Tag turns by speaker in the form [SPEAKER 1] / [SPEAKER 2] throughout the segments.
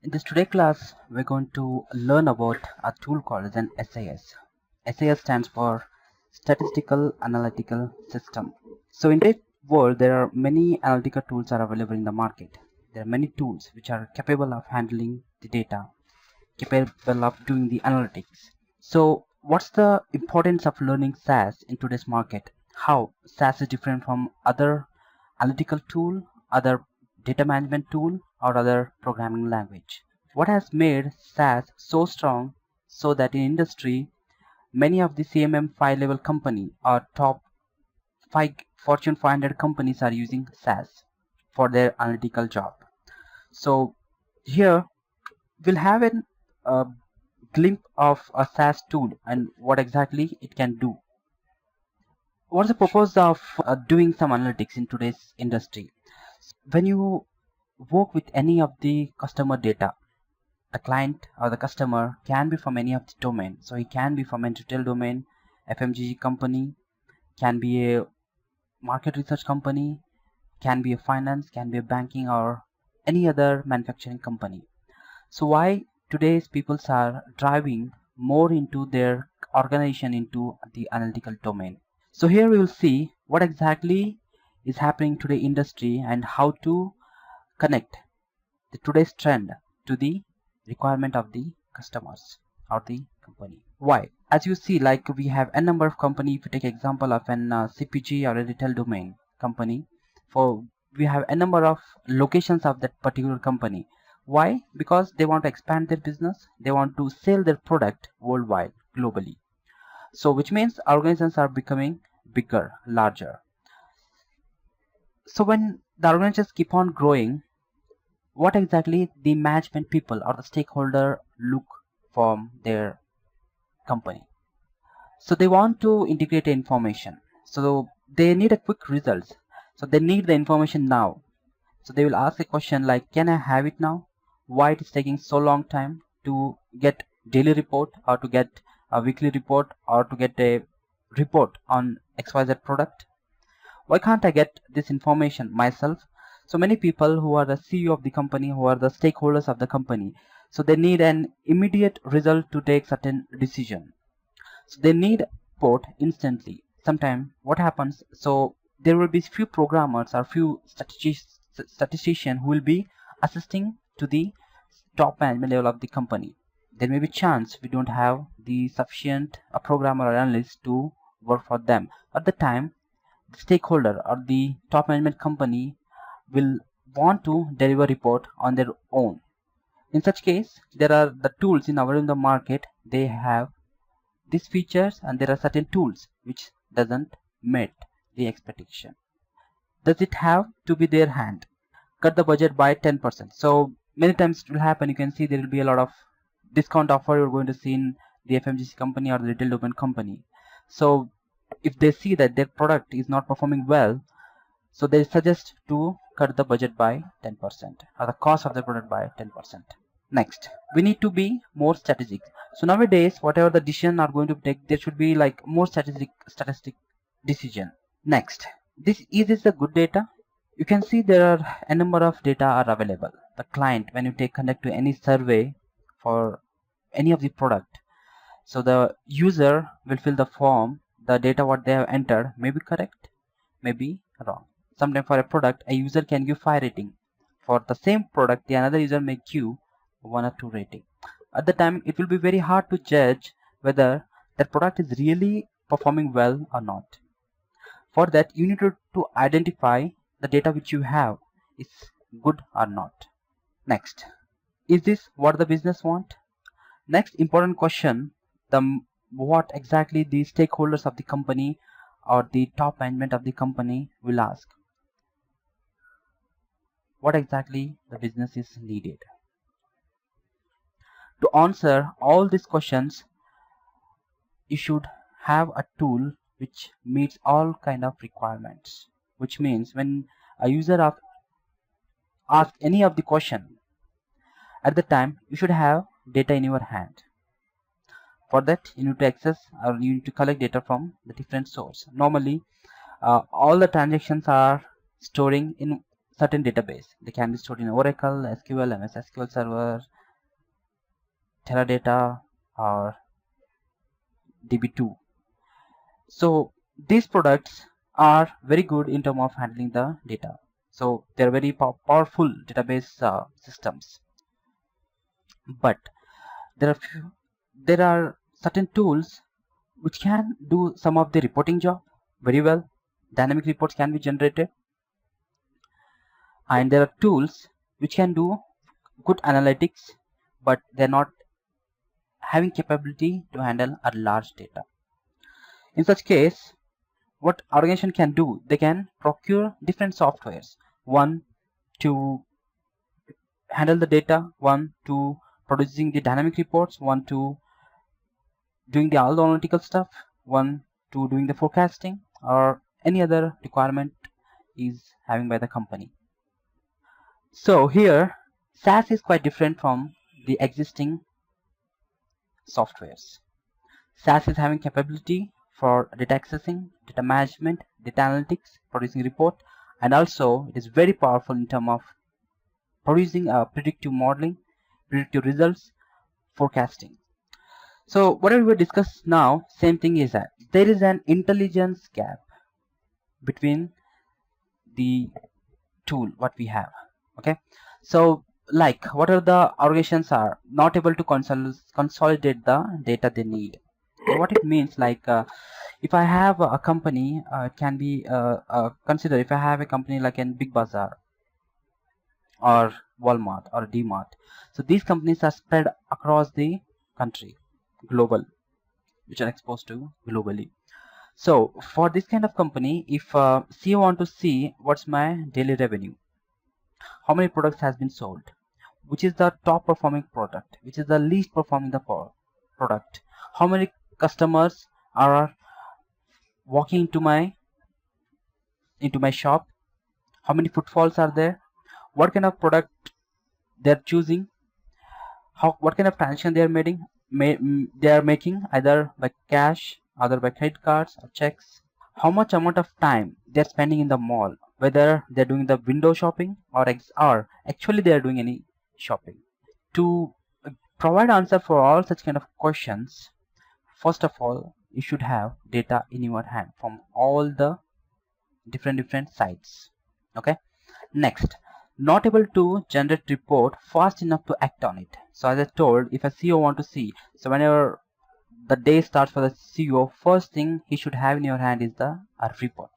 [SPEAKER 1] In this today class, we're going to learn about a tool called as an SAS. SAS stands for Statistical Analytical System. So in today's world, there are many analytical tools are available in the market. There are many tools which are capable of handling the data, capable of doing the analytics. So what's the importance of learning SAS in today's market? How SAS is different from other analytical tool, other data management tool, or other programming language? What has made SAS so strong so that in industry many of the CMM 5 level company or top 5 Fortune 500 companies are using SAS for their analytical job. So here we'll have a glimpse of a SAS tool and what exactly it can do. What's the purpose of doing some analytics in today's industry? When you work with any of the customer data, the client or the customer can be from any of the domain. So he can be from a retail domain, FMCG company, can be a market research company, can be a finance, can be a banking, or any other manufacturing company. So why today's people are driving more into their organization into the analytical domain? So here we will see what exactly is happening today industry and how to connect the today's trend to the requirement of the customers or the company. Why? As you see, like we have a number of company. If you take example of an CPG or a retail domain company, for we have a number of locations of that particular company. Why? Because they want to expand their business. They want to sell their product worldwide, globally. So which means organizations are becoming bigger, larger. So when the organizations keep on growing, what exactly the management people or the stakeholder look from their company? So they want to integrate information, so they need a quick results, so they need the information now. So they will ask a question like, can I have it now? Why it is taking so long time to get daily report or to get a weekly report or to get a report on XYZ product? Why can't I get this information myself? So many people who are the CEO of the company, who are the stakeholders of the company, so they need an immediate result to take certain decision. So they need report instantly. Sometime what happens, so there will be few programmers or few statisticians who will be assisting to the top management level of the company. There may be chance we don't have the sufficient programmer or analyst to work for them. At the time, the stakeholder or the top management company will want to deliver report on their own. In such case, there are the tools in the market. They have these features, and there are certain tools which doesn't meet the expectation. Does it have to be their hand? Cut the budget by 10%. So many times it will happen. You can see there will be a lot of discount offer you're going to see in the FMCG company or the retail domain company. So if they see that their product is not performing well, so they suggest to cut the budget by 10% or the cost of the product by 10%. Next, we need to be more strategic. So nowadays, whatever the decision are going to take, there should be like more statistic decision. Next, this the good data? You can see there are a number of data are available. The client, when you take conduct to any survey for any of the product, so the user will fill the form. The data what they have entered may be correct, may be wrong. Sometimes for a product, a user can give 5 rating. For the same product, the another user may give 1 or 2 rating. At the time, it will be very hard to judge whether that product is really performing well or not. For that, you need to identify the data which you have is good or not. Next, is this what the business want? Next important question, what exactly the stakeholders of the company or the top management of the company will ask. What exactly the business is needed? To answer all these questions, you should have a tool which meets all kind of requirements. Which means when a user asks any of the question, at the time you should have data in your hand. For that, you need to access or you need to collect data from the different source. Normally, all the transactions are storing in certain database. They can be stored in Oracle, SQL, MS SQL Server, Teradata, or DB2. So these products are very good in terms of handling the data. So they're very powerful database systems. But there are certain tools which can do some of the reporting job very well. Dynamic reports can be generated, and there are tools which can do good analytics, but they're not having capability to handle a large data. In such case, what organization can do, they can procure different softwares, one to handle the data, one to producing the dynamic reports, one to doing the all the analytical stuff, one to doing the forecasting, or any other requirement is having by the company. So here SaaS is quite different from the existing softwares. SaaS is having capability for data accessing, data management, data analytics, producing report, and also it is very powerful in terms of producing a predictive modeling, predictive results, forecasting. So whatever we discuss now, same thing is that there is an intelligence gap between the tool what we have. Okay, so like what are the organizations are not able to consolidate the data they need. What it means, like if I have a company, it can be consider if I have a company like in Big Bazaar or Walmart or DMart. So these companies are spread across the country, global, which are exposed to globally. So for this kind of company, if CEO want to see what's my daily revenue, how many products has been sold, which is the top performing product, which is the least performing the product, how many customers are walking into my shop, how many footfalls are there, what kind of product they're choosing, what kind of transaction they are making either by cash, either by credit cards or checks, how much amount of time they're spending in the mall, whether they're doing the window shopping or actually they're doing any shopping. To provide answer for all such kind of questions, first of all you should have data in your hand from all the different sites. Okay, next, not able to generate report fast enough to act on it. So as I told, if a CEO want to see, so whenever the day starts for the CEO, first thing he should have in your hand is a report.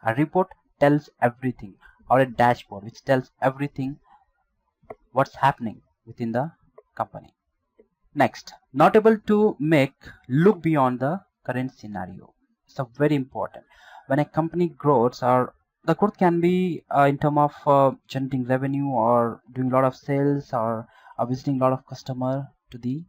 [SPEAKER 1] A report tells everything, or a dashboard which tells everything what's happening within the company. Next, not able to look beyond the current scenario. So very important. When a company grows, or the growth can be in terms of generating revenue or doing a lot of sales or visiting a lot of customer to the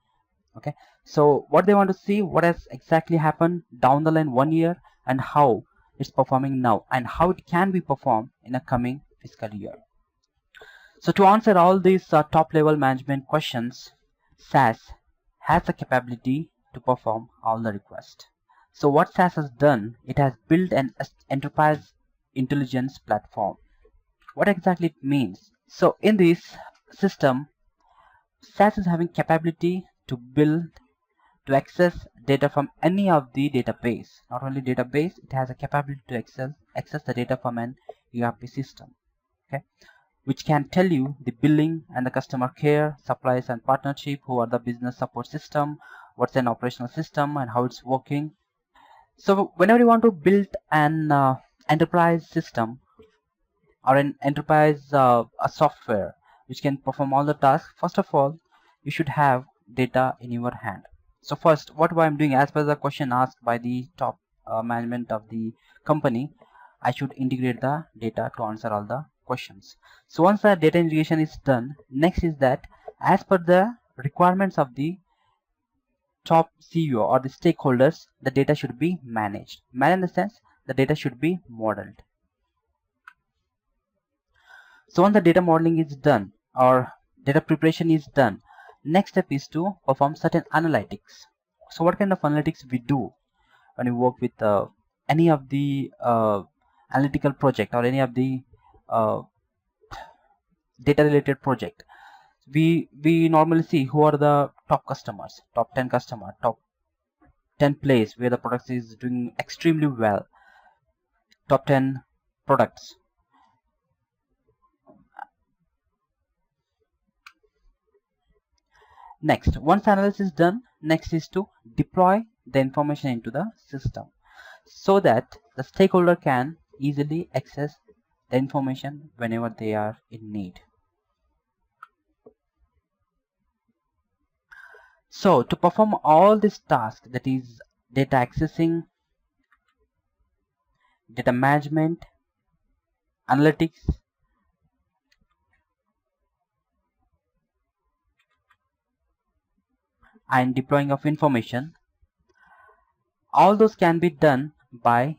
[SPEAKER 1] okay. So what they want to see, what has exactly happened down the line 1 year, and how it's performing now, and how it can be performed in a coming fiscal year. So to answer all these top level management questions, SaaS has the capability to perform all the requests. So what SaaS has done, it has built an enterprise intelligence platform. What exactly it means? So in this system, SaaS is having capability to access data from any of the database. Not only database, it has a capability to access the data from an ERP system. Okay, which can tell you the billing and the customer care, supplies and partnership, who are the business support system, what's an operational system and how it's working. So whenever you want to build an enterprise system or an enterprise a software which can perform all the tasks, first of all you should have data in your hand. So first, what I'm doing, as per the question asked by the top management of the company, I should integrate the data to answer all the questions. So once the data integration is done, next is that as per the requirements of the top CEO or the stakeholders, the data should be managed. Managed in the sense the data should be modeled. So once the data modeling is done or data preparation is done, next step is to perform certain analytics. So what kind of analytics we do when you work with any of the analytical project or any of the data related project, we normally see who are the top customers, top 10 customer, top 10 place where the product is doing extremely well, top 10 products. Next, once analysis is done, next is to deploy the information into the system so that the stakeholder can easily access the information whenever they are in need. So to perform all this task, that is data accessing, data management, analytics, and deploying of information, all those can be done by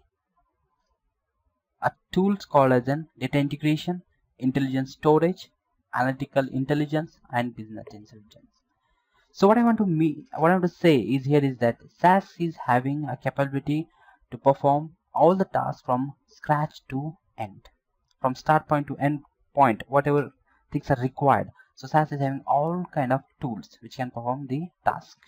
[SPEAKER 1] a tools called as an data integration, intelligence storage, analytical intelligence, and business intelligence. So what I want to say is here is that SAS is having a capability to perform all the tasks from scratch to end, from start point to end point, whatever things are required. So SAS is having all kind of tools which can perform the task.